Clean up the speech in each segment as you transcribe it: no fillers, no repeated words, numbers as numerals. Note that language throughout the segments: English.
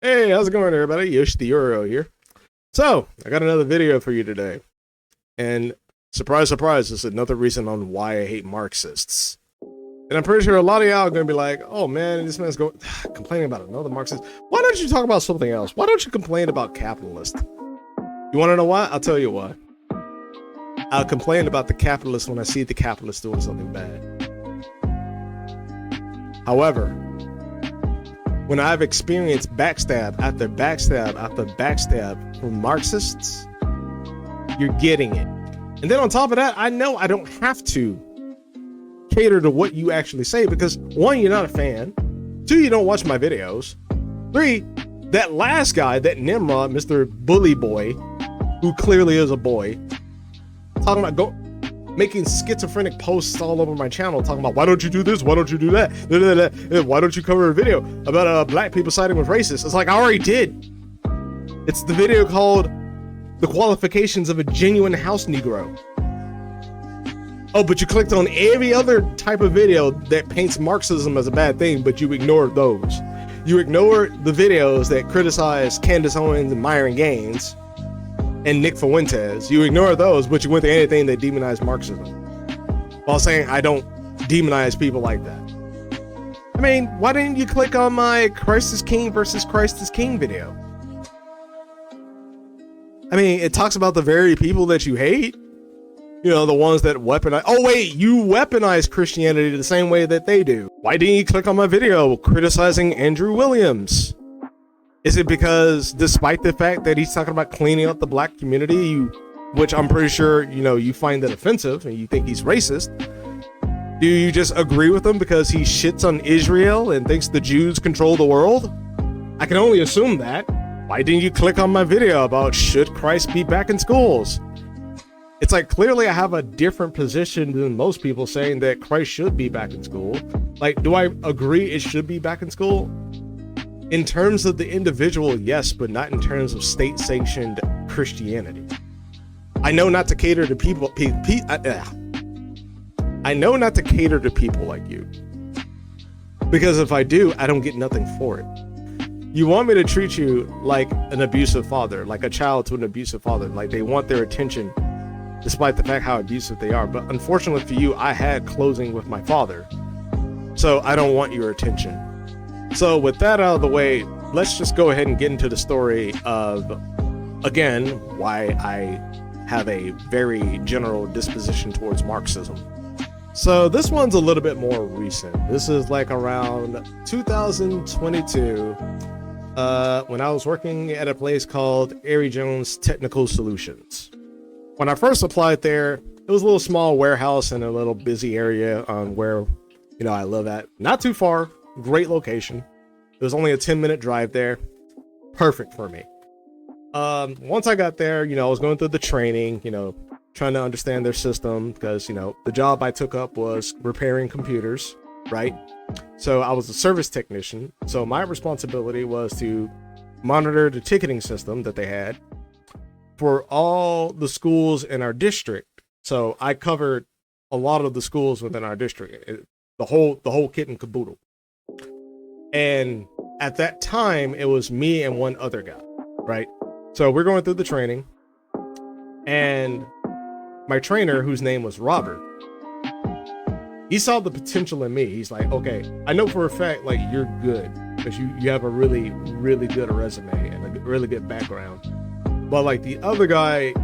Hey, how's it going, everybody? Yoshi the Euro here. So, I got another video for you today. And surprise, surprise, this is another reason on why I hate Marxists. And I'm pretty sure a lot of y'all are going to be like, oh man, this man's complaining about another Marxist. Why don't you talk about something else? Why don't you complain about capitalists? You want to know why? I'll tell you why. I'll complain about the capitalists when I see the capitalists doing something bad. However, when I've experienced backstab after backstab after backstab from Marxists, you're getting it. And then on top of that, I know I don't have to cater to what you actually say because one, you're not a fan. Two, you don't watch my videos. Three, that last guy, that Nimrod, Mr. Bully Boy, who clearly is a boy, talking about making schizophrenic posts all over my channel talking about why don't you do this, why don't you do that, why don't you cover a video about black people siding with racists. It's like, I already did. It's the video called The Qualifications of a Genuine House Negro. Oh, but you clicked on every other type of video that paints Marxism as a bad thing, but you ignored those. You ignored the videos that criticize Candace Owens and Myron Gaines and Nick Fuentes. You ignore those, but you went to anything that demonized Marxism while saying I don't demonize people like that. I mean, why didn't you click on my Christ is King versus Christ is King video? I mean, it talks about the very people that you hate. You know, the ones that weaponize. Oh wait, you weaponize Christianity the same way that they do. Why didn't you click on my video criticizing Andrew Williams? Is it because despite the fact that he's talking about cleaning up the black community, which I'm pretty sure, you know, you find that offensive and you think he's racist, do you just agree with him because he shits on Israel and thinks the Jews control the world? I can only assume that. Why didn't you click on my video about should Christ be back in schools? It's like, clearly I have a different position than most people saying that Christ should be back in school. Like, do I agree it should be back in school? In terms of the individual, yes, but not in terms of state-sanctioned Christianity. I know not to cater to people. I know not to cater to people like you, because if I do, I don't get nothing for it. You want me to treat you like an abusive father, like a child to an abusive father, like they want their attention, despite the fact how abusive they are. But unfortunately for you, I had closing with my father, so I don't want your attention. So with that out of the way, let's just go ahead and get into the story of, again, why I have a very general disposition towards Marxism. So this one's a little bit more recent. This is like around 2022, when I was working at a place called Ari Jones Technical Solutions. When I first applied there, it was a little small warehouse in a little busy area on where, you know, I live at. Not too far. Great location. It was only a 10-minute drive there. Perfect for me. Once I got there, you know, I was going through the training, you know, trying to understand their system because, you know, the job I took up was repairing computers, right? So I was a service technician. So my responsibility was to monitor the ticketing system that they had for all the schools in our district. So I covered a lot of the schools within our district, the whole kit and caboodle. And at that time, it was me and one other guy, right? So we're going through the training, and my trainer, whose name was Robert, he saw the potential in me. He's like, okay, I know for a fact, like, you're good because you have a really, really good resume and a really good background. But like the other guy,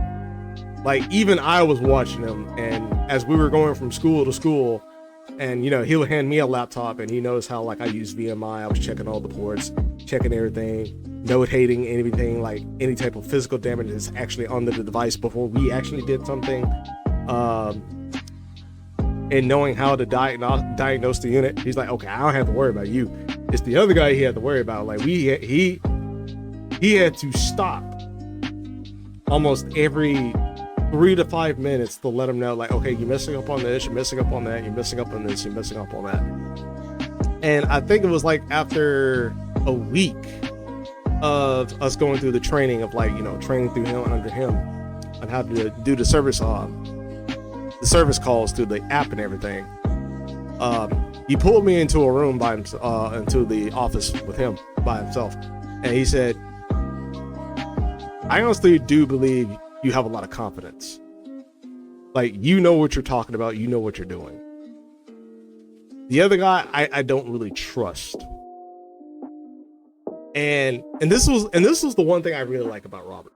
like even I was watching him, and as we were going from school to school, and you know, he'll hand me a laptop and he knows how like I use VMI. I was checking all the ports, checking everything, notating anything, like any type of physical damage that's actually on the device before we actually did something, and knowing how to diagnose the unit. He's like, okay, I don't have to worry about you. It's the other guy he had to worry about. Like he had to stop almost every 3 to 5 minutes to let him know, like, okay, you're messing up on this, you're messing up on that, you're messing up on this, you're messing up on that. And I think it was like after a week of us going through the training of, like, you know, training through him and under him on how to do the service calls through the app and everything. He pulled me into a room by himself, into the office with him by himself. And he said, I honestly do believe you have a lot of confidence. Like, you know what you're talking about. You know what you're doing. The other guy, I don't really trust. And this was the one thing I really like about Robert.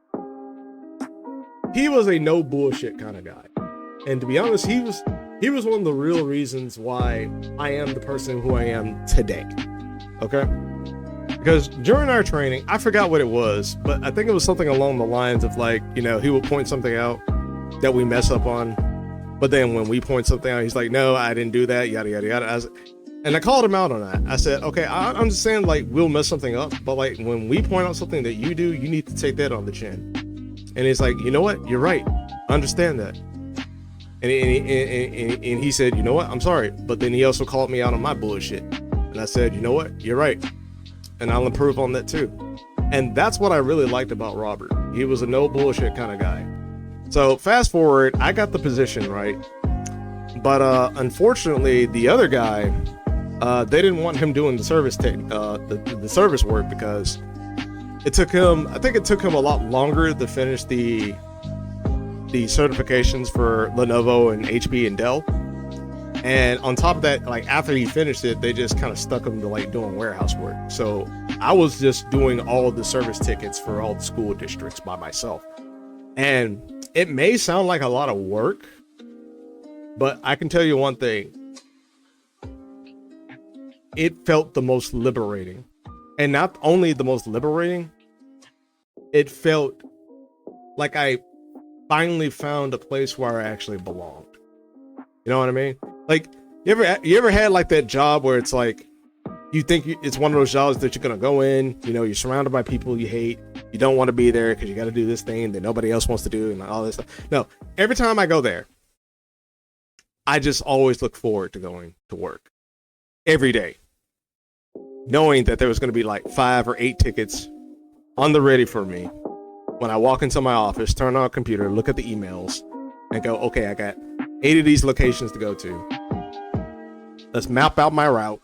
He was a no bullshit kind of guy. And to be honest, he was one of the real reasons why I am the person who I am today. Okay? Because during our training, I forgot what it was, but I think it was something along the lines of like, you know, he would point something out that we mess up on. But then when we point something out, he's like, no, I didn't do that, yada, yada, yada. And I called him out on that. I said, okay, I understand, like, we'll mess something up, but like when we point out something that you do, you need to take that on the chin. And he's like, you know what? You're right. I understand that. And he said, you know what? I'm sorry. But then he also called me out on my bullshit. And I said, you know what? You're right. And I'll improve on that too. And that's what I really liked about Robert. He was a no bullshit kind of guy. So fast forward, I got the position, right? But unfortunately, the other guy, they didn't want him doing the service the service work because I think it took him a lot longer to finish the certifications for Lenovo and HP and Dell. And on top of that, like after he finished it, they just kind of stuck him to like doing warehouse work. So I was just doing all of the service tickets for all the school districts by myself. And it may sound like a lot of work, but I can tell you one thing. It felt the most liberating. And not only the most liberating, it felt like I finally found a place where I actually belonged. You know what I mean? Like, you ever had like that job where it's like, you think it's one of those jobs that you're going to go in, you know, you're surrounded by people you hate. You don't want to be there because you got to do this thing that nobody else wants to do and all this stuff. No, every time I go there, I just always look forward to going to work every day, knowing that there was going to be like 5 or 8 tickets on the ready for me when I walk into my office, turn on a computer, look at the emails and go, okay, I got 8 of these locations to go to. Let's map out my route,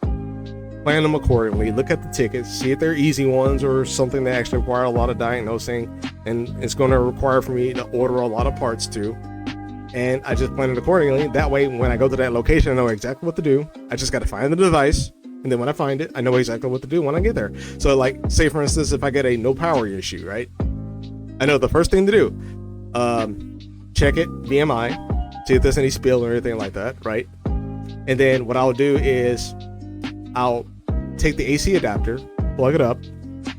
plan them accordingly, look at the tickets, see if they're easy ones or something that actually require a lot of diagnosing, and it's going to require for me to order a lot of parts too. And I just plan it accordingly. That way, when I go to that location, I know exactly what to do. I just got to find the device. And then when I find it, I know exactly what to do when I get there. So like, say for instance, if I get a no power issue, right? I know the first thing to do, check it, VMI, see if there's any spill or anything like that, right? And then what I'll do is I'll take the AC adapter, plug it up,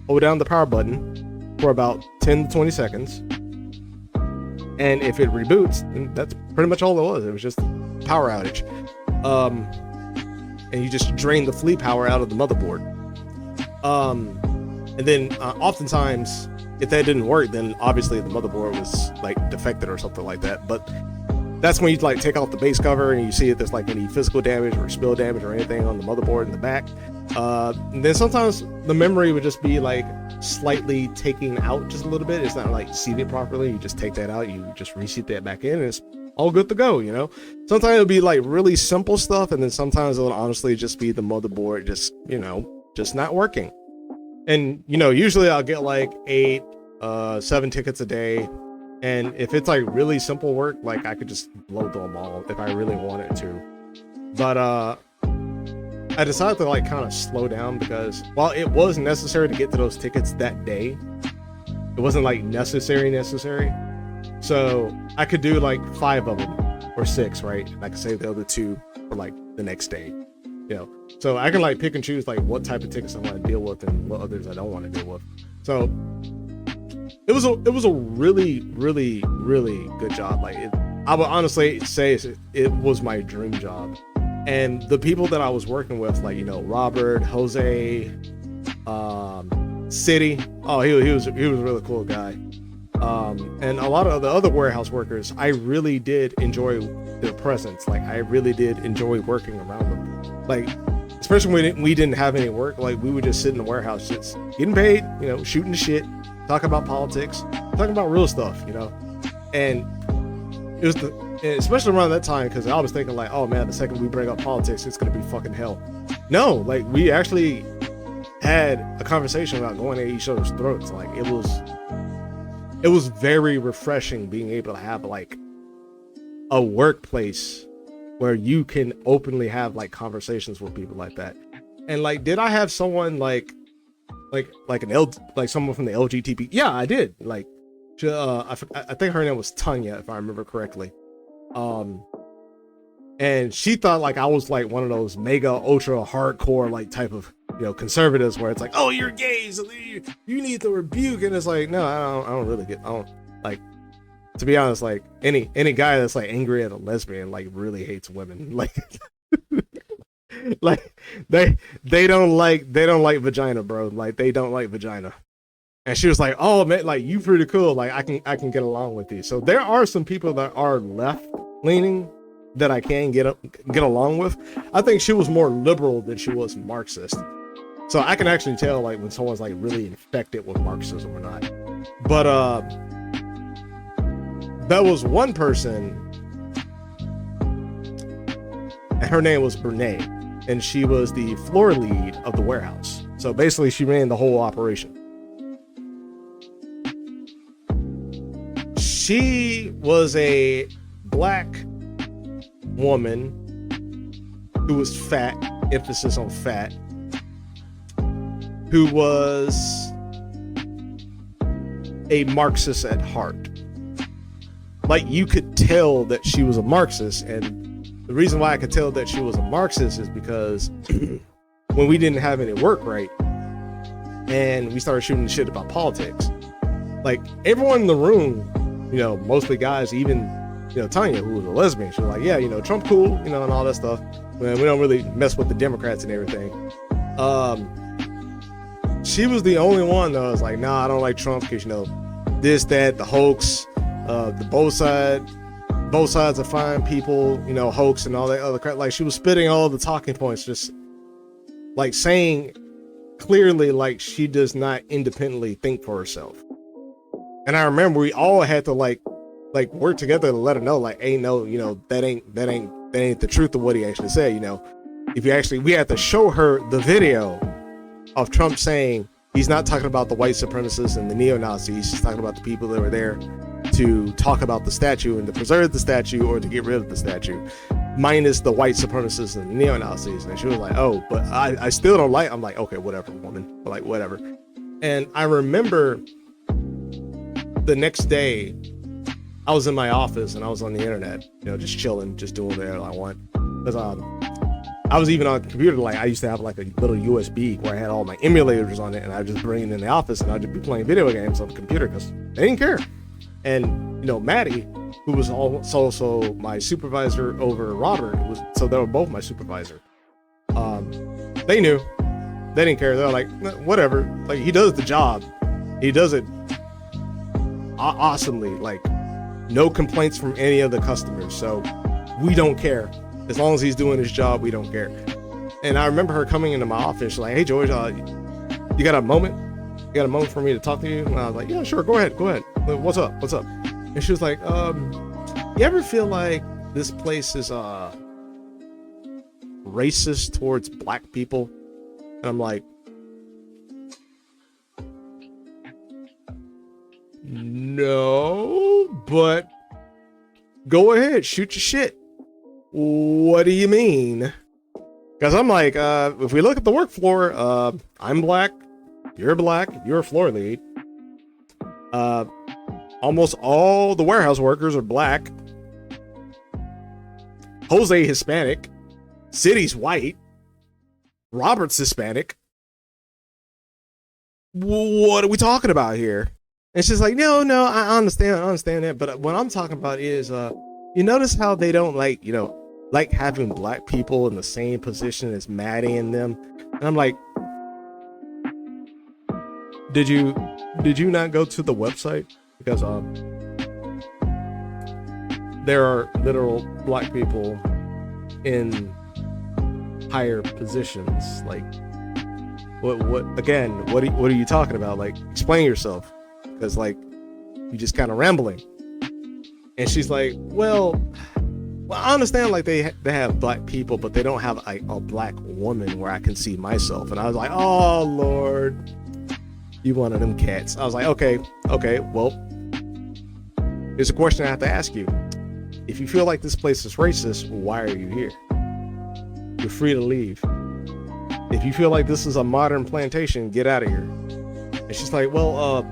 hold down the power button for about 10 to 20 seconds. And if it reboots, then that's pretty much all it was. It was just power outage. And you just drain the fleet power out of the motherboard. And then oftentimes, if that didn't work, then obviously the motherboard was like defected or something like that. But that's when you like take off the base cover and you see if there's like any physical damage or spill damage or anything on the motherboard in the back. And then sometimes the memory would just be like slightly taking out just a little bit. It's not like seated properly. You just take that out, you just reseat that back in, and it's all good to go, you know? Sometimes it'll be like really simple stuff, and then sometimes it'll honestly just be the motherboard just, you know, just not working. And, you know, usually I'll get like 8, 7 tickets a day. And if it's like really simple work, like I could just blow through them all if I really wanted to. But I decided to like kind of slow down because while it was necessary to get to those tickets that day, it wasn't like necessary. So I could do like 5 of them or 6, right? And I could save the other 2 for like the next day, you know? So I can like pick and choose like what type of tickets I want to deal with and what others I don't want to deal with. So it was a really good job. Like I would honestly say it was my dream job. And the people that I was working with, like, you know, Robert, Jose, City. Oh, he was a really cool guy. And a lot of the other warehouse workers, I really did enjoy their presence. Like I really did enjoy working around them. Like, especially when we didn't have any work, like we would just sit in the warehouse, just getting paid, you know, shooting the shit, talking about politics, talking about real stuff, you know. And it was especially around that time, because I was thinking like, oh man, the second we bring up politics, it's gonna be fucking hell. No, like we actually had a conversation about going at each other's throats. Like it was very refreshing being able to have like a workplace where you can openly have like conversations with people like that. And like, did I have someone like someone from the LGBT? Yeah, I did. Like, I think her name was Tanya, if I remember correctly. And she thought like I was like one of those mega ultra hardcore like type of, you know, conservatives where it's like, oh, you're gay, so you need to rebuke. And it's like, no, I don't really get, I don't like, to be honest, like any guy that's like angry at a lesbian like really hates women. Like like they don't like vagina, bro. Like they don't like vagina. And she was like, oh man, like you pretty cool. Like I can get along with you. So there are some people that are left leaning that I can get along with. I think she was more liberal than she was Marxist. So I can actually tell like when someone's like really infected with Marxism or not. But there was one person, and her name was Brene, and she was the floor lead of the warehouse. So basically she ran the whole operation. She was a black woman who was fat, emphasis on fat, who was a Marxist at heart. Like you could tell that she was a Marxist, and the reason why I could tell that she was a Marxist is because when we didn't have any work, right, and we started shooting shit about politics, like everyone in the room, you know, mostly guys, even, you know, Tanya, who was a lesbian, she was like, yeah, you know, Trump cool, you know, and all that stuff. Man, we don't really mess with the Democrats and everything. She was the only one that was like, nah, I don't like Trump because, you know, this, that, the hoax, the both sides are fine people, you know, hoax and all that other crap. Like she was spitting all the talking points, just like saying clearly like she does not independently think for herself. And I remember we all had to like work together to let her know, like, hey, no, you know, that ain't the truth of what he actually said. You know, we had to show her the video of Trump saying he's not talking about the white supremacists and the neo-Nazis. He's talking about the people that were there to talk about the statue and to preserve the statue or to get rid of the statue, minus the white supremacists and the neo-Nazis. And she was like, oh, but I still don't like, I'm like, okay, whatever, woman, like, whatever. And I remember the next day I was in my office and I was on the internet, you know, just chilling, just doing whatever I want. Because I was even on the computer, like I used to have like a little USB where I had all my emulators on it, and I would just bring it in the office and I'd just be playing video games on the computer because they didn't care. And, you know, Maddie, who was also my supervisor over Robert, so they were both my supervisor. They knew, they didn't care. They're like, whatever, like he does the job. He does it awesomely, like no complaints from any of the customers. So we don't care. As long as he's doing his job, we don't care. And I remember her coming into my office like, hey, George, you got a moment? You got a moment for me to talk to you? And I was like, yeah, sure. Go ahead. What's up? And she was like, you ever feel like this place is racist towards black people? And I'm like, no, but go ahead, shoot your shit. What do you mean? Because I'm like, if we look at the work floor, I'm black, you're a floor lead. Almost all the warehouse workers are black. Jose Hispanic, City's white, Robert's Hispanic. What are we talking about here? And she's like, no, I understand that. But what I'm talking about is, you notice how they don't like, you know, like having black people in the same position as Maddie and them. And I'm like, did you not go to the website? Because there are literal black people in higher positions. Like, what are you talking about? Like, explain yourself. Because like you just kind of rambling. And she's like, well, Well, I understand like they have black people, but they don't have a black woman where I can see myself. And I was like, oh Lord, you one of them cats. I was like, okay, well, here's a question I have to ask you. If you feel like this place is racist, why are you here? You're free to leave. If you feel like this is a modern plantation, get out of here. And she's like, well,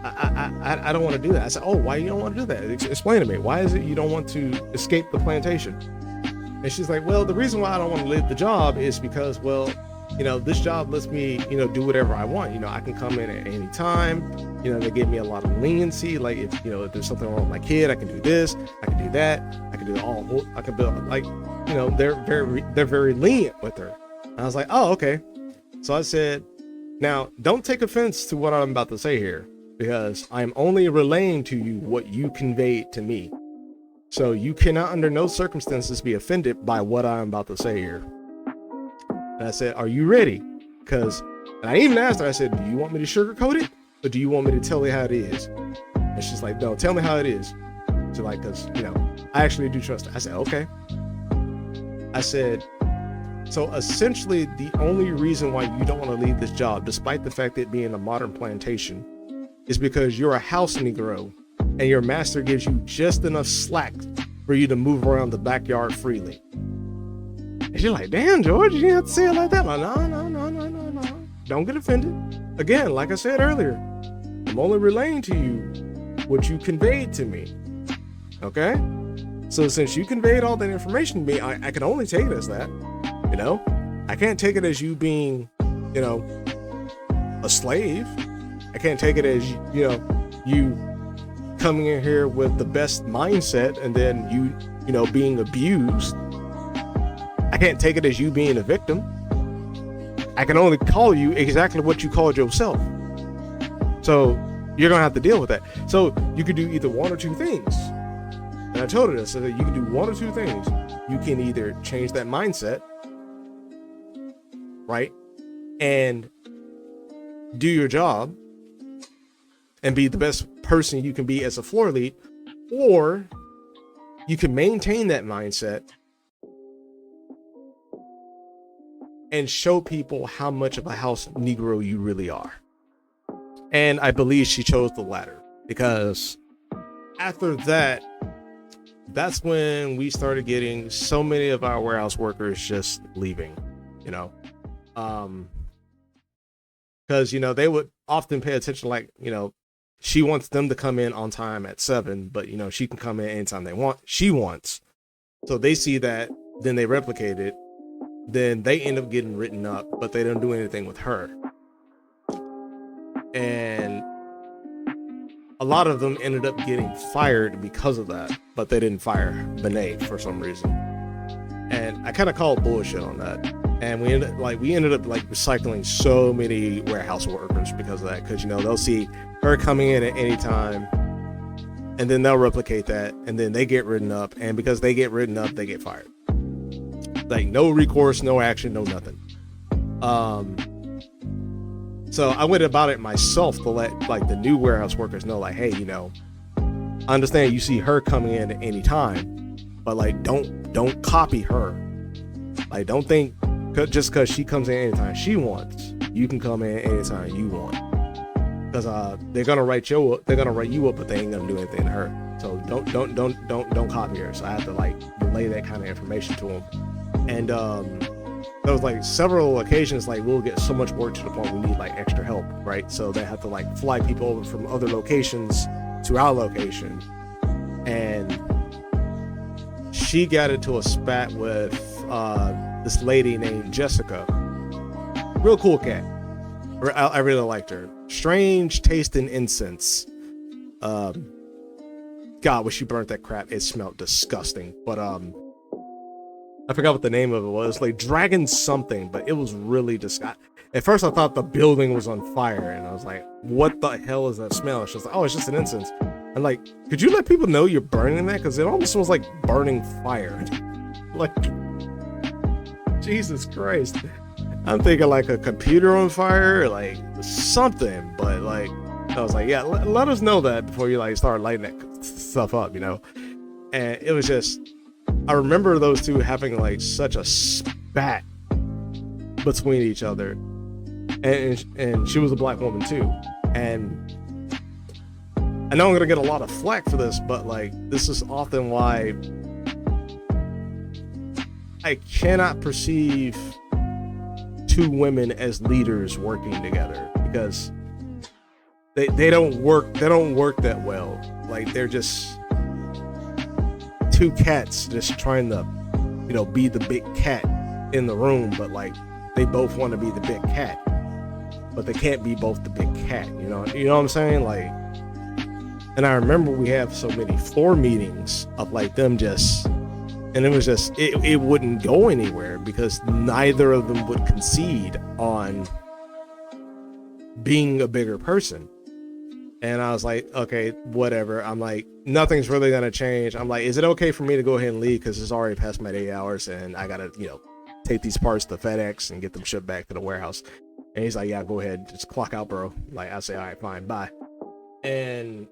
I don't want to do that. I said, oh, why you don't want to do that? Explain to me. Why is it you don't want to escape the plantation? And she's like, well, the reason why I don't want to leave the job is because, well, this job lets me, do whatever I want. I can come in at any time. They give me a lot of leniency. Like if there's something wrong with my kid, I can do this, I can do that, I can do all, I can build like, they're very lenient with her. And I was like, oh, okay. So I said, now don't take offense to what I'm about to say here, because I am only relaying to you what you conveyed to me. So you cannot under no circumstances be offended by what I'm about to say here. And I said, are you ready? And I even asked her, I said, do you want me to sugarcoat it? Or do you want me to tell you how it is? And she's like, no, tell me how it is. So like, cause I actually do trust her. I said, okay. I said, so essentially the only reason why you don't want to leave this job, despite the fact that it being a modern plantation, is because you're a house Negro and your master gives you just enough slack for you to move around the backyard freely. And she's like, damn, George, you didn't have to say it like that. I'm like, no. Don't get offended. Again, like I said earlier, I'm only relaying to you what you conveyed to me. Okay? So since you conveyed all that information to me, I can only take it as that. I can't take it as you being, a slave. I can't take it as, you coming in here with the best mindset and then you being abused. I can't take it as you being a victim. I can only call you exactly what you called yourself. So you're going to have to deal with that. So you could do either one or two things. And I told her this, so that you can do one or two things. You can either change that mindset, right? And do your job and be the best person you can be as a floor lead, or you can maintain that mindset and show people how much of a house Negro you really are. And I believe she chose the latter, because after that, that's when we started getting so many of our warehouse workers just leaving, because, they would often pay attention, like, she wants them to come in on time at 7, but, she can come in anytime she wants. So they see that, then they replicate it. Then they end up getting written up, but they don't do anything with her. And a lot of them ended up getting fired because of that, but they didn't fire Benet for some reason. And I kind of called bullshit on that. And we ended up recycling so many warehouse workers because of that. Because, they'll see her coming in at any time, and then they'll replicate that, and then they get written up. And because they get written up, they get fired. Like no recourse, no action, no nothing. So I went about it myself to let the new warehouse workers know, like, hey, I understand you see her coming in at any time, but don't copy her. Like, don't think just because she comes in anytime she wants, you can come in anytime you want. Because they're gonna write you up, but they ain't gonna do anything to her. So don't copy her. So I have to relay that kind of information to them. And there was several occasions we'll get so much work to the point we need extra help, right? So they have to fly people over from other locations to our location. And she got into a spat with this lady named Jessica. Real cool cat. I really liked her. Strange taste in incense. God, when she burnt that crap, it smelled disgusting. But I forgot what the name of it was, dragon something, but it was really disgusting. At first I thought the building was on fire, and I was like, what the hell is that smell? She's like, oh, it's just an incense. And could you let people know you're burning that? Because it almost smells like burning fire. Jesus Christ. I'm thinking a computer on fire, something, but I was like, yeah, let us know that before you start lighting that stuff up, And it was just, I remember those two having like such a spat between each other, and she was a black woman too. And I know I'm gonna get a lot of flack for this, but like this is often why I cannot perceive two women as leaders working together, because they don't work that well. Like they're just two cats just trying to, you know, be the big cat in the room, but like they both want to be the big cat, but they can't be both the big cat, you know what I'm saying? Like, and I remember we have so many floor meetings of like them just, and it was just, it wouldn't go anywhere because neither of them would concede on being a bigger person. And I was like, okay, whatever. I'm like, nothing's really gonna change. I'm like, is it okay for me to go ahead and leave because it's already past my 8 hours and I gotta, you know, take these parts to FedEx and get them shipped back to the warehouse? And he's like, yeah, go ahead, just clock out, bro. Like, I say, all right, fine, bye. And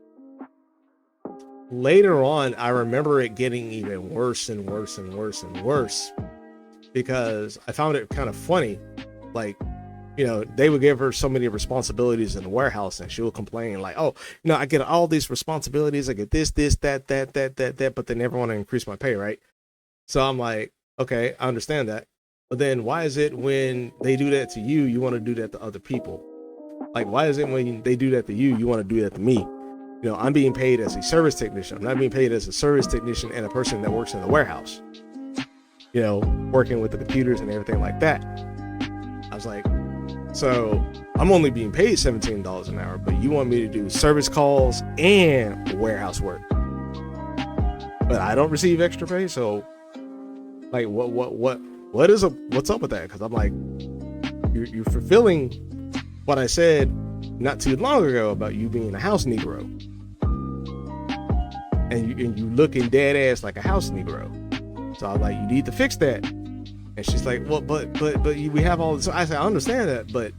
later on, I remember it getting even worse and worse and worse and worse, because I found it kind of funny. Like, you know, they would give her so many responsibilities in the warehouse and she would complain like, oh, you know, I get all these responsibilities. I get this, that, but they never want to increase my pay, right? So I'm like, okay, I understand that. But then why is it when they do that to you, you want to do that to other people? Like, why is it when they do that to you, you want to do that to me? You know, I'm being paid as a service technician. I'm not being paid as a service technician and a person that works in the warehouse, you know, working with the computers and everything like that. I was like, so I'm only being paid $17 an hour, but you want me to do service calls and warehouse work, but I don't receive extra pay. So like, what's up with that? Because I'm like, you're fulfilling what I said not too long ago about you being a house Negro, and you looking dead ass like a house Negro. So I'm like, you need to fix that. And she's like, well, but we have all this. I said, I understand that, but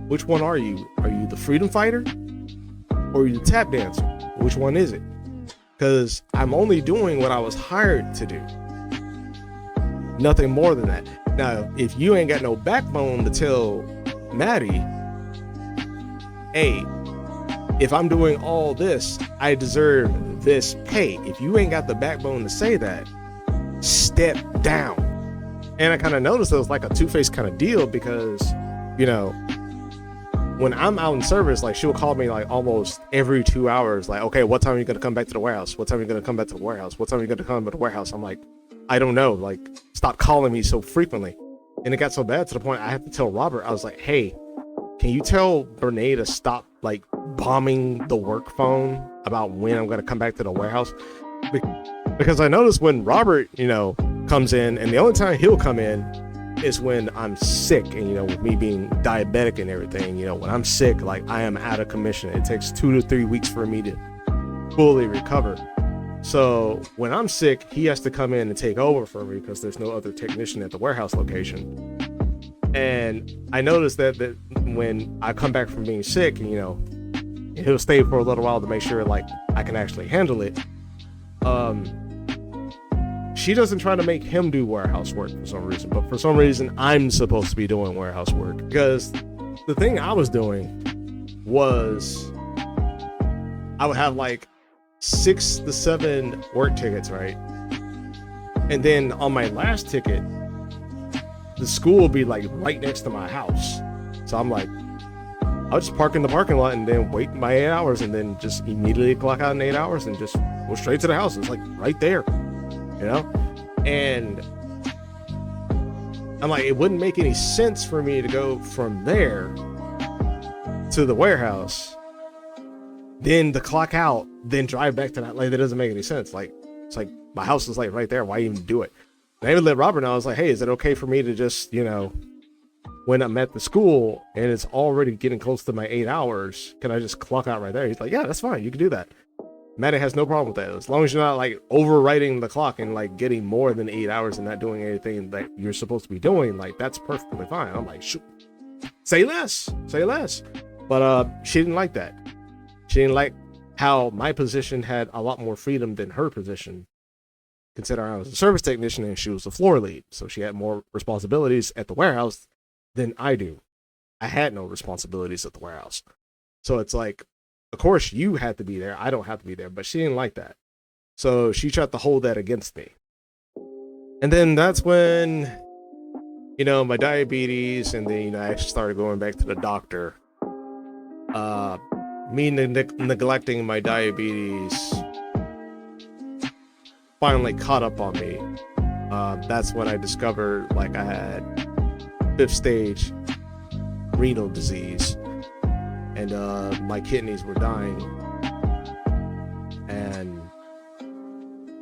which one are you? Are you the freedom fighter or are you the tap dancer? Which one is it? Because I'm only doing what I was hired to do. Nothing more than that. Now, if you ain't got no backbone to tell Maddie, hey, if I'm doing all this, I deserve this pay. If you ain't got the backbone to say that, step down. And I kind of noticed it was like a two-faced kind of deal, because, you know, when I'm out in service, like she'll call me like almost every 2 hours, like, okay, what time are you going to come back to the warehouse? What time are you going to come back to the warehouse? What time are you going to come to the warehouse? I'm like, I don't know. Like, stop calling me so frequently. And it got so bad to the point I had to tell Robert, I was like, hey, can you tell Brene to stop like bombing the work phone about when I'm going to come back to the warehouse? Because I noticed when Robert, you know, comes in, and the only time he'll come in is when I'm sick, and, you know, with me being diabetic and everything, you know, when I'm sick, like I am out of commission. It takes 2 to 3 weeks for me to fully recover. So when I'm sick, he has to come in and take over for me because there's no other technician at the warehouse location. And I noticed that when I come back from being sick, and, you know, he'll stay for a little while to make sure like I can actually handle it. She doesn't try to make him do warehouse work for some reason, but for some reason I'm supposed to be doing warehouse work, because the thing I was doing was I would have like 6 to 7 work tickets, right? And then on my last ticket, the school will be like right next to my house. So I'm like, I'll just park in the parking lot and then wait my 8 hours and then just immediately clock out in 8 hours and just go straight to the house. It's like right there, you know? And I'm like, it wouldn't make any sense for me to go from there to the warehouse, then to clock out, then drive back to that. Like, that doesn't make any sense. Like, it's like my house is like right there. Why even do it? And I even let Robert know. I was like, hey, is it okay for me to just, you know, when I'm at the school and it's already getting close to my 8 hours, can I just clock out right there? He's like, yeah, that's fine. You can do that. Maddie has no problem with that. As long as you're not like overwriting the clock and like getting more than 8 hours and not doing anything that you're supposed to be doing, like that's perfectly fine. I'm like, shoot, say less. But she didn't like that. She didn't like how my position had a lot more freedom than her position. consider I was a service technician and she was a floor lead. So she had more responsibilities at the warehouse than I do. I had no responsibilities at the warehouse. So it's like, of course you had to be there. I don't have to be there, but she didn't like that. So she tried to hold that against me. And then that's when, my diabetes, and then, I actually started going back to the doctor. Me neglecting my diabetes finally caught up on me. That's when I discovered like I had 5th stage renal disease, and my kidneys were dying. And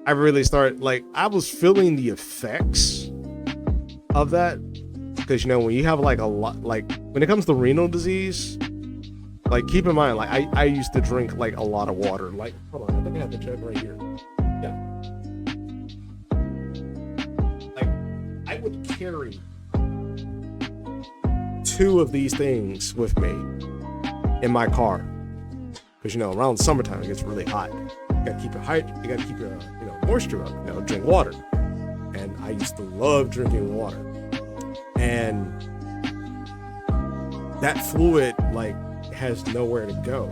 I really started, like, I was feeling the effects of that, because when you have like a lot, like when it comes to renal disease, like keep in mind, like I used to drink like a lot of water. Like, hold on, I think I have the jug right here. Yeah. Like I would carry 2 of these things with me in my car, because around summertime it gets really hot. You gotta keep you gotta keep your moisture up. Drink water. And I used to love drinking water, and that fluid like has nowhere to go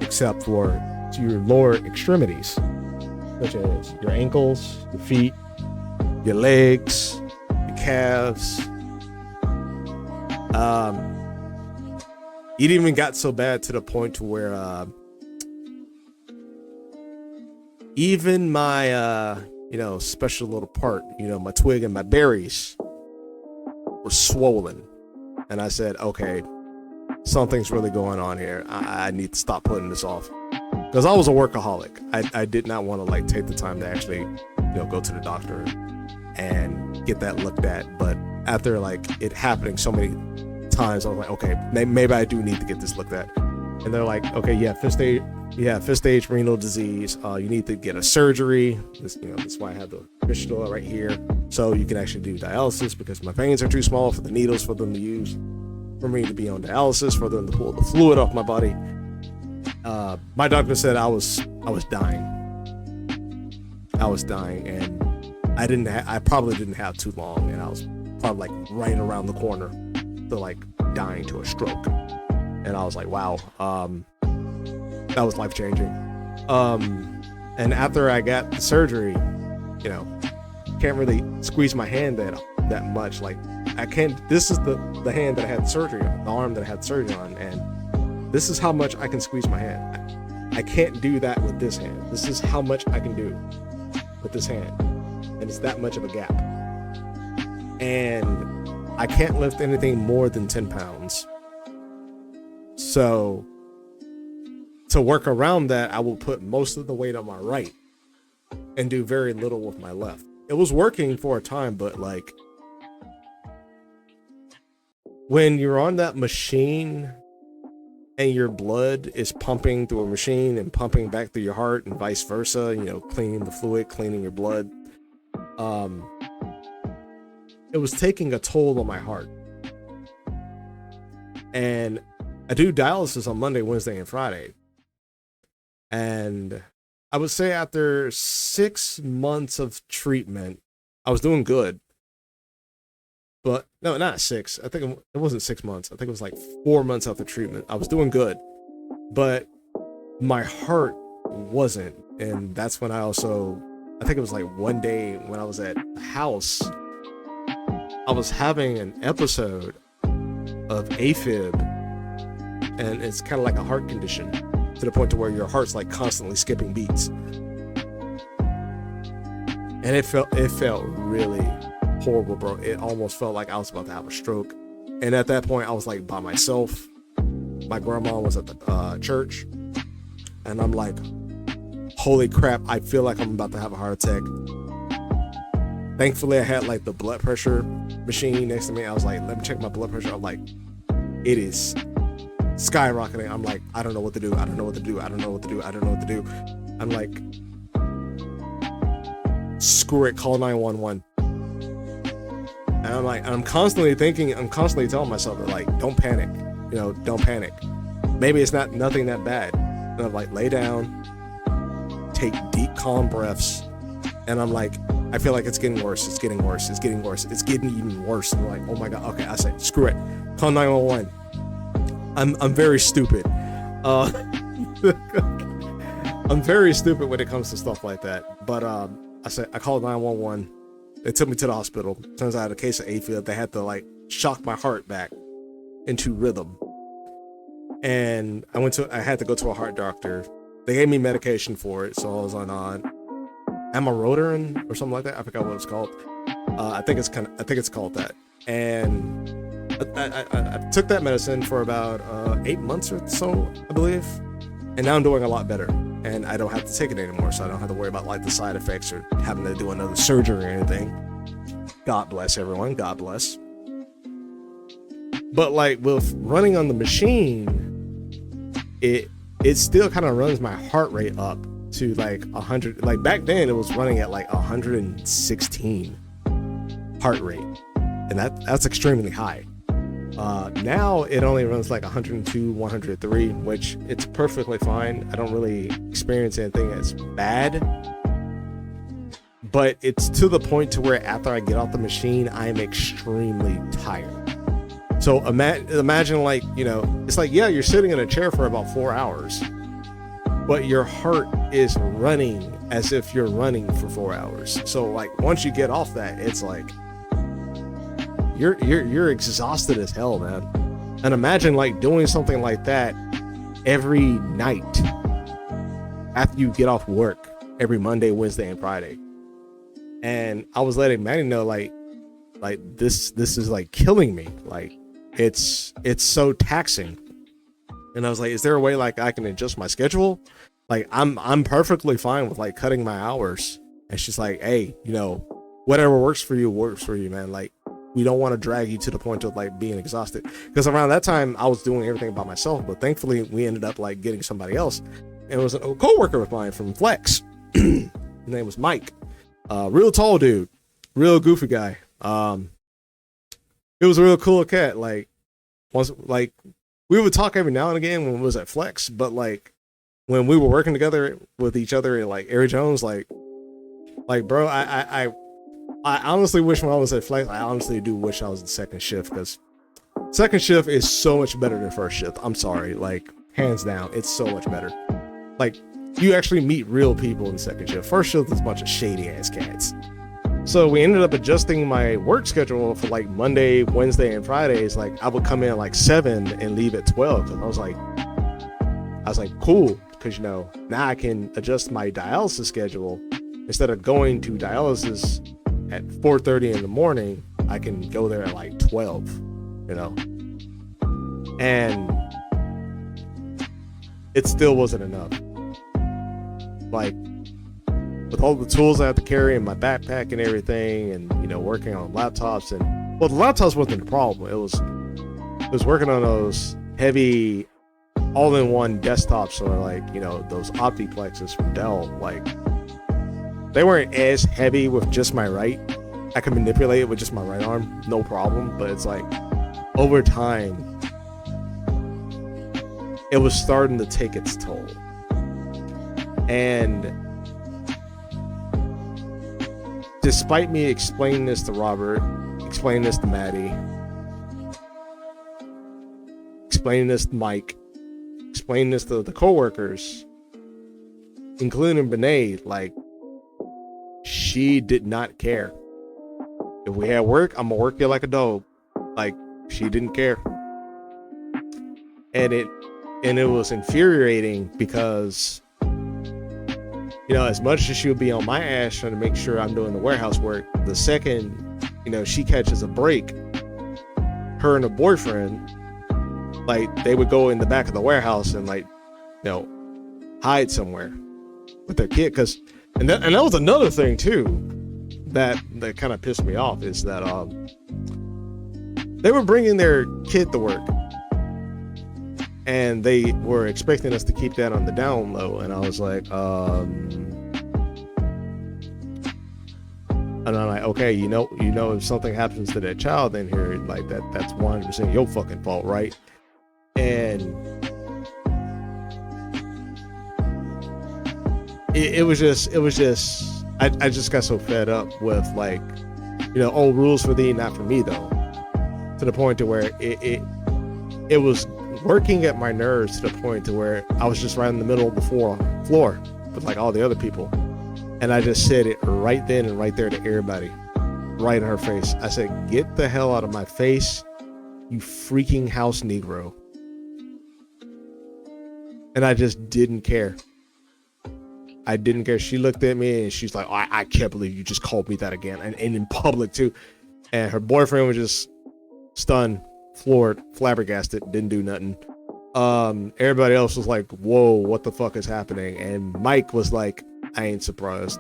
except for to your lower extremities, such as your ankles, your feet, your legs, your calves. It even got so bad to the point to where even my special little part, my twig and my berries were swollen. And I said, okay, something's really going on here. I need to stop putting this off, because I was a workaholic. I did not want to like take the time to actually go to the doctor and get that looked at. But after like it happening so many times, I was like, okay, maybe I do need to get this looked at. And they're like, okay, yeah, 5th stage renal disease. You need to get a surgery. That's why I have the fistula right here, so you can actually do dialysis, because my veins are too small for the needles for them to use, for me to be on dialysis, for them to pull the fluid off my body. My doctor said I was dying. I was dying, and I probably didn't have too long, and I was probably like right around the corner to like dying to a stroke. And I was like, wow, that was life changing. And after I got the surgery, can't really squeeze my hand that much. Like I can't. This is the hand that I had surgery on, the arm that I had surgery on, and this is how much I can squeeze my hand. I can't do that with this hand. This is how much I can do with this hand, and it's that much of a gap. And I can't lift anything more than 10 pounds. So to work around that, I will put most of the weight on my right and do very little with my left. It was working for a time, but like when you're on that machine and your blood is pumping through a machine and pumping back through your heart and vice versa, cleaning the fluid, cleaning your blood, it was taking a toll on my heart. And I do dialysis on Monday, Wednesday, and Friday. And I would say after 6 months of treatment, I was doing good. But no, not 6. I think it wasn't 6 months. I think it was like 4 months after treatment. I was doing good, but my heart wasn't. And that's when I think it was like one day when I was at the house, I was having an episode of AFib, and it's kind of like a heart condition, to the point to where your heart's like constantly skipping beats. And it felt really horrible, bro. It almost felt like I was about to have a stroke. And at that point, I was like by myself. My grandma was at the church, and I'm like, holy crap, I feel like I'm about to have a heart attack. Thankfully, I had like the blood pressure machine next to me. I was like, let me check my blood pressure. I'm like, it is skyrocketing. I'm like, I don't know what to do. I don't know what to do. I don't know what to do. I don't know what to do. I'm like, screw it, call 911. And I'm like, I'm constantly telling myself that, like, don't panic, don't panic. Maybe it's nothing that bad. And I'm like, lay down, take deep, calm breaths, And I'm like, I feel like it's getting worse. It's getting worse. It's getting worse. It's getting even worse. And I'm like, oh my God. Okay. I said, screw it. Call 911. I'm very stupid. I'm very stupid when it comes to stuff like that. But I called 911. They took me to the hospital. Turns out I had a case of AFib. They had to like shock my heart back into rhythm. And I had to go to a heart doctor. They gave me medication for it, so I was on amiodarone or something like that. I forgot what it's called. I think it's called that. And I took that medicine for about 8 months or so, I believe. And now I'm doing a lot better. And I don't have to take it anymore, so I don't have to worry about like the side effects or having to do another surgery or anything. God bless everyone. God bless. But like with running on the machine, it still kind of runs my heart rate up to like 100. Like back then, it was running at like 116 heart rate, and that's extremely high. Now it only runs like 102, 103, which it's perfectly fine. I don't really experience anything that's bad, but it's to the point to where after I get off the machine, I am extremely tired. So imagine like, you know, it's like, yeah, you're sitting in a chair for about 4 hours, but your heart is running as if you're running for 4 hours. So like once you get off that, it's like you're exhausted as hell, man. And imagine like doing something like that every night after you get off work every Monday, Wednesday, and Friday. And I was letting Manny know like this is like killing me. Like it's so taxing. And I was like, is there a way like I can adjust my schedule? Like I'm perfectly fine with like cutting my hours. And she's like, hey, you know, whatever works for you, man. Like, we don't want to drag you to the point of like being exhausted, because around that time I was doing everything by myself, but thankfully we ended up like getting somebody else, and it was a co-worker of mine from Flex. His name was Mike, real tall dude, real goofy guy. It was a real cool cat. Like once, like we would talk every now and again when we was at Flex, but like when we were working together with each other in like Air Jones, like bro, I honestly wish when I was at Flex, I honestly do wish I was in second shift, because second shift is so much better than first shift. I'm sorry, like hands down, it's so much better. Like you actually meet real people in second shift. First shift is a bunch of shady ass cats. So we ended up adjusting my work schedule for like Monday, Wednesday, and Fridays. Like I would come in at like 7 and leave at 12. Cause I was like, cool, because you know now I can adjust my dialysis schedule. Instead of going to dialysis at 4:30 in the morning, I can go there at like 12, you know. And it still wasn't enough. Like with all the tools I have to carry in my backpack and everything, and you know, working on laptops, and well, the laptops wasn't the problem. It was working on those heavy all-in-one desktops, or like, you know, those Optiplexes from Dell. Like they weren't as heavy with just my right. I could manipulate it with just my right arm, no problem. But it's like over time, it was starting to take its toll. And despite me explaining this to Robert, explaining this to Maddie, explaining this to Mike, explaining this to the coworkers, including Benet, like, she did not care. If we had work, I'm gonna work you like a dog. Like, she didn't care. And it was infuriating, because you know, as much as she would be on my ass trying to make sure I'm doing the warehouse work, the second, you know, she catches a break, her and her boyfriend, like, they would go in the back of the warehouse and, like, you know, hide somewhere with their kid. And that was another thing too that kind of pissed me off, is that they were bringing their kid to work, and they were expecting us to keep that on the down low. And I was like, and I'm like, okay, you know, if something happens to that child in here, like that's 100% your fucking fault, right? And it was just, I just got so fed up with like, old rules for thee, not for me though, to the point to where it was working at my nerves to the point to where I was just right in the middle of the floor with like all the other people. And I just said it right then and right there to everybody, right in her face. I said, get the hell out of my face, you freaking house Negro. And I just didn't care. I didn't care. She looked at me and she's like, oh, I can't believe you just called me that again. And in public too. And her boyfriend was just stunned, floored, flabbergasted, didn't do nothing. Everybody else was like, whoa, what the fuck is happening? And Mike was like, I ain't surprised.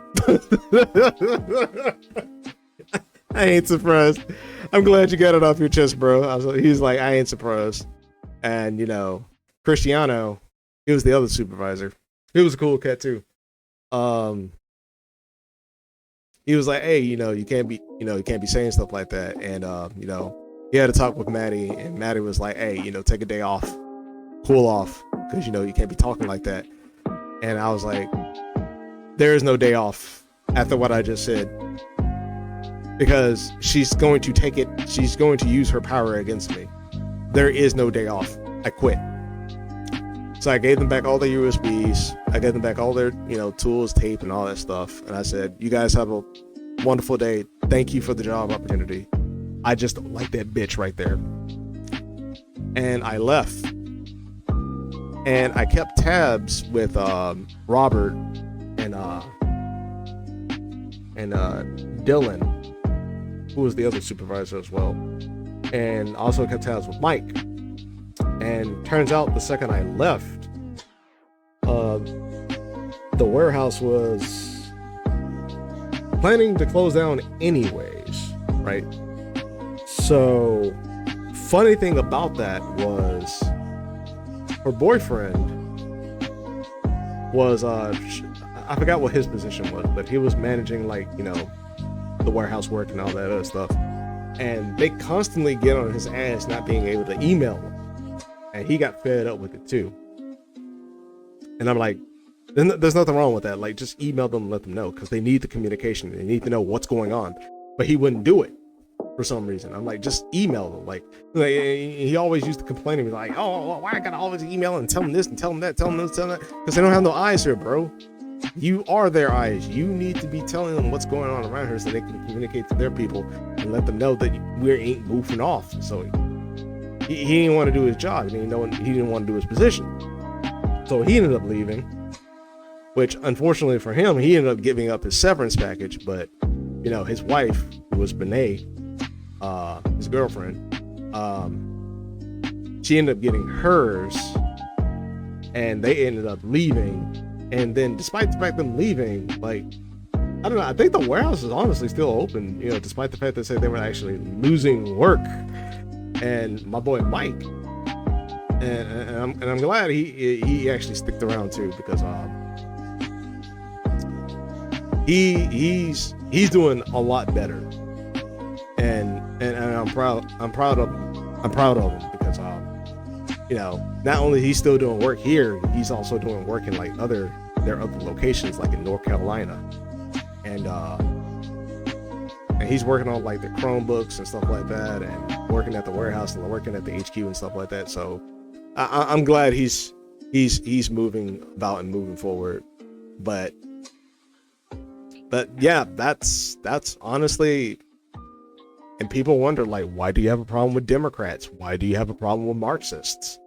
I ain't surprised. I'm glad you got it off your chest, bro. He's like, I ain't surprised. And, Cristiano, he was the other supervisor. He was a cool cat too. He was like, hey, you can't be saying stuff like that. And, he had to talk with Maddie, and Maddie was like, hey, take a day off, cool off, because, you can't be talking like that. And I was like, there is no day off after what I just said, because she's going to take it. She's going to use her power against me. There is no day off. I quit. So I gave them back all their USBs. I gave them back all their, tools, tape, and all that stuff. And I said, you guys have a wonderful day. Thank you for the job opportunity. I just don't like that bitch right there. And I left. And I kept tabs with Robert and Dylan, who was the other supervisor as well. And also kept tabs with Mike. And turns out the second I left, the warehouse was planning to close down anyways, right? So, funny thing about that was her boyfriend was, I forgot what his position was, but he was managing the warehouse work and all that other stuff. And they constantly get on his ass not being able to email him. And he got fed up with it too. And I'm like, there's nothing wrong with that. Like, just email them and let them know, because they need the communication. They need to know what's going on. But he wouldn't do it for some reason. I'm like, just email them. Like he always used to complain to me like, oh, why I gotta always email and tell them this and tell them that, tell them this, tell them that, because they don't have no eyes here, bro. You are their eyes. You need to be telling them what's going on around here so they can communicate to their people and let them know that we ain't goofing off. So he didn't want to do his job. He didn't want to do his position. So he ended up leaving, which unfortunately for him, he ended up giving up his severance package. But, his wife, who was Benet, his girlfriend, she ended up getting hers, and they ended up leaving. And then despite the fact them leaving, like, I don't know, I think the warehouse is honestly still open, despite the fact that they said they were actually losing work. And my boy Mike, and I'm glad he actually sticked around too, because he's doing a lot better, and I'm proud of him because not only he's still doing work here, he's also doing work in like their other locations, like in North Carolina, and he's working on like the Chromebooks and stuff like that, and working at the warehouse and working at the HQ and stuff like that. So I'm glad he's moving about and moving forward. But yeah, that's honestly, and people wonder, like, why do you have a problem with Democrats? Why do you have a problem with Marxists?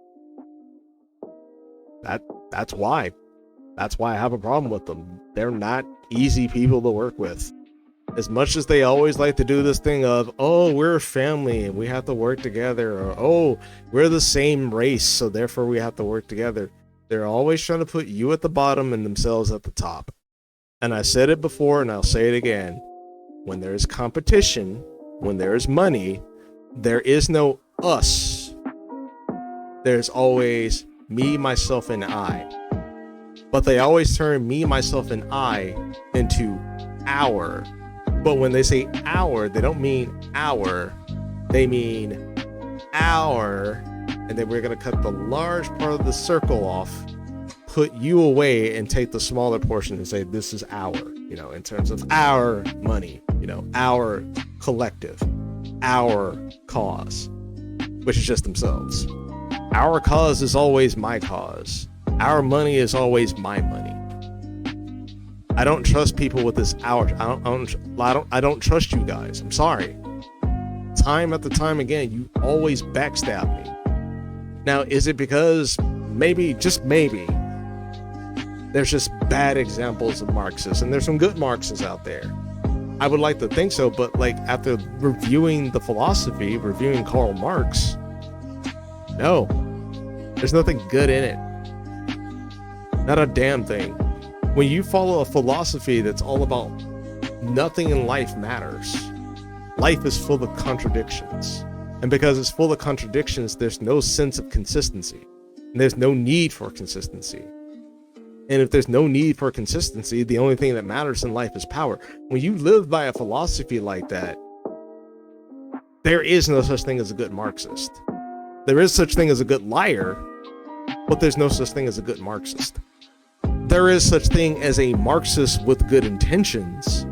That's why. That's why I have a problem with them. They're not easy people to work with. As much as they always like to do this thing of, oh, we're a family and we have to work together, or oh, we're the same race, so therefore we have to work together. They're always trying to put you at the bottom and themselves at the top. And I said it before and I'll say it again. When there is competition, when there is money, there is no us. There's always me, myself, and I. But they always turn me, myself, and I into our. But when they say our, they don't mean our. They mean our. And then we're going to cut the large part of the circle off, put you away, and take the smaller portion and say, this is our. in terms of our money, our collective, our cause, which is just themselves. Our cause is always my cause. Our money is always my money. I don't trust people with this I don't trust you guys. I'm sorry. Time after time again, you always backstab me. Now, is it because maybe, just maybe, there's just bad examples of Marxists, and there's some good Marxists out there? I would like to think so, but like after reviewing the philosophy, reviewing Karl Marx, no, there's nothing good in it. Not a damn thing. When you follow a philosophy that's all about nothing in life matters, life is full of contradictions. And because it's full of contradictions, there's no sense of consistency. And there's no need for consistency. And if there's no need for consistency, the only thing that matters in life is power. When you live by a philosophy like that, there is no such thing as a good Marxist. There is such thing as a good liar, but there's no such thing as a good Marxist. There is such thing as a Marxist with good intentions,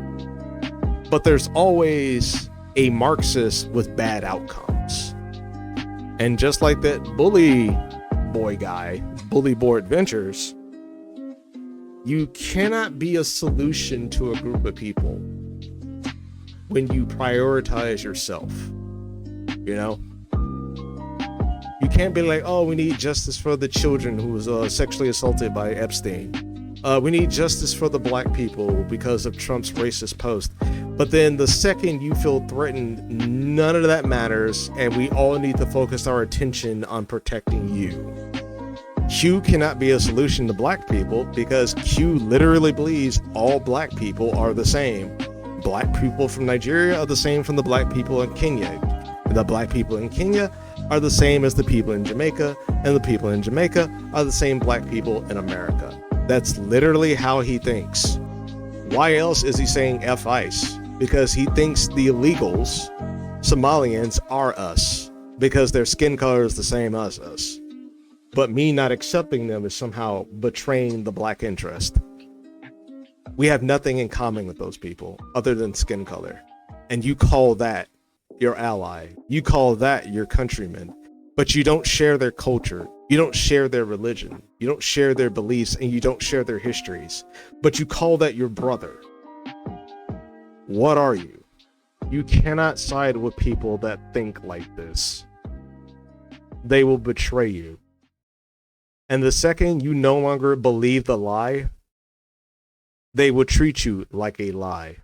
but there's always a Marxist with bad outcomes. And just like that bully boy guy, Bully Boy Adventures, you cannot be a solution to a group of people when you prioritize yourself. You can't be like, oh, we need justice for the children who was sexually assaulted by Epstein. We need justice for the black people because of Trump's racist post. But then the second you feel threatened, none of that matters, and we all need to focus our attention on protecting you. Q cannot be a solution to black people because Q literally believes all black people are the same. Black people from Nigeria are the same from the black people in Kenya. The black people in Kenya are the same as the people in Jamaica, and the people in Jamaica are the same black people in America. That's literally how he thinks. Why else is he saying F ICE? Because he thinks the illegals, Somalians, are us, because their skin color is the same as us. But me not accepting them is somehow betraying the black interest. We have nothing in common with those people other than skin color. And you call that your ally. You call that your countrymen. But you don't share their culture. You don't share their religion. You don't share their beliefs, and you don't share their histories. But you call that your brother. What are you? You cannot side with people that think like this. They will betray you. And the second you no longer believe the lie, they will treat you like a lie.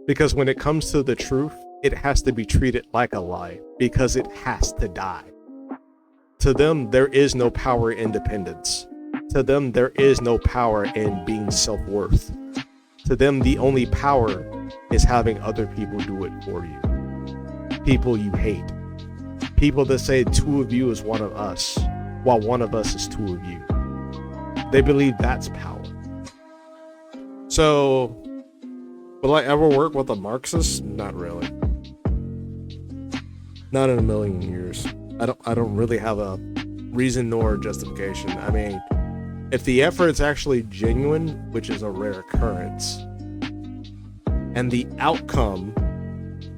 Because when it comes to the truth, it has to be treated like a lie because it has to die. To them, there is no power in independence. To them, there is no power in being self-worth. To them, the only power is having other people do it for you. People you hate. People that say two of you is one of us, while one of us is two of you. They believe that's power. So, will I ever work with a Marxist? Not really. Not in a million years. I don't really have a reason nor justification. I mean, if the effort is actually genuine, which is a rare occurrence, and the outcome,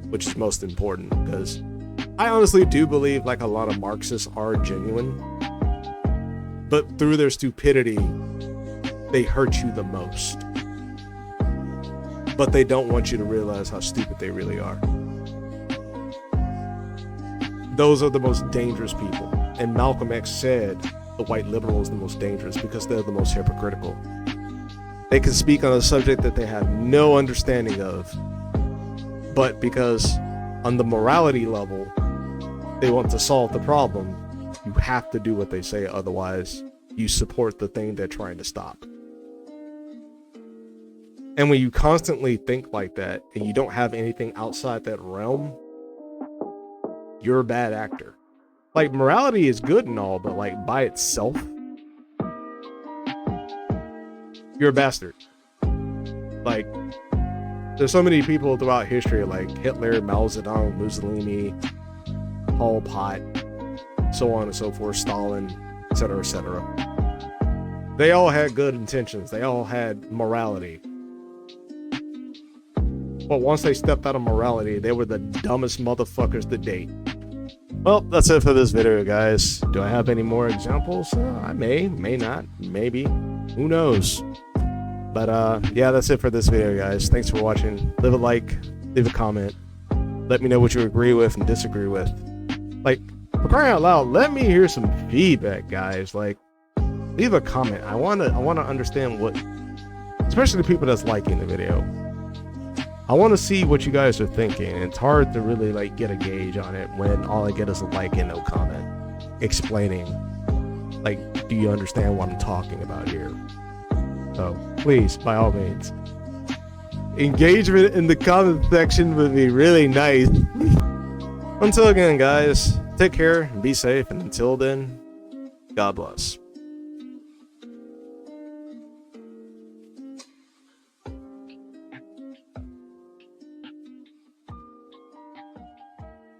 which is most important, because I honestly do believe like a lot of Marxists are genuine, but through their stupidity, they hurt you the most. But they don't want you to realize how stupid they really are. Those are the most dangerous people. And Malcolm X said the white liberal is the most dangerous because they're the most hypocritical. They can speak on a subject that they have no understanding of, but because on the morality level, they want to solve the problem, you have to do what they say, otherwise you support the thing they're trying to stop. And when you constantly think like that and you don't have anything outside that realm, you're a bad actor. Like, morality is good and all, but like by itself, you're a bastard. Like, there's so many people throughout history, like Hitler, Mao Zedong, Mussolini, Pol Pot, so on and so forth, Stalin, etc., etc. They all had good intentions. They all had morality. But once they stepped out of morality, they were the dumbest motherfuckers to date. Well, that's it for this video, guys. Do I have any more examples? I may not, maybe. Who knows? But yeah, that's it for this video, guys. Thanks for watching. Leave a like, leave a comment. Let me know what you agree with and disagree with. Like, for crying out loud, let me hear some feedback, guys. Like, leave a comment. I wanna understand what, especially the people that's liking the video. I want to see what you guys are thinking. It's hard to really like get a gauge on it when all I get is a like and no comment explaining, like, do you understand what I'm talking about here? So please, by all means, engagement in the comment section would be really nice. Until again, guys, take care and be safe. And until then, God bless.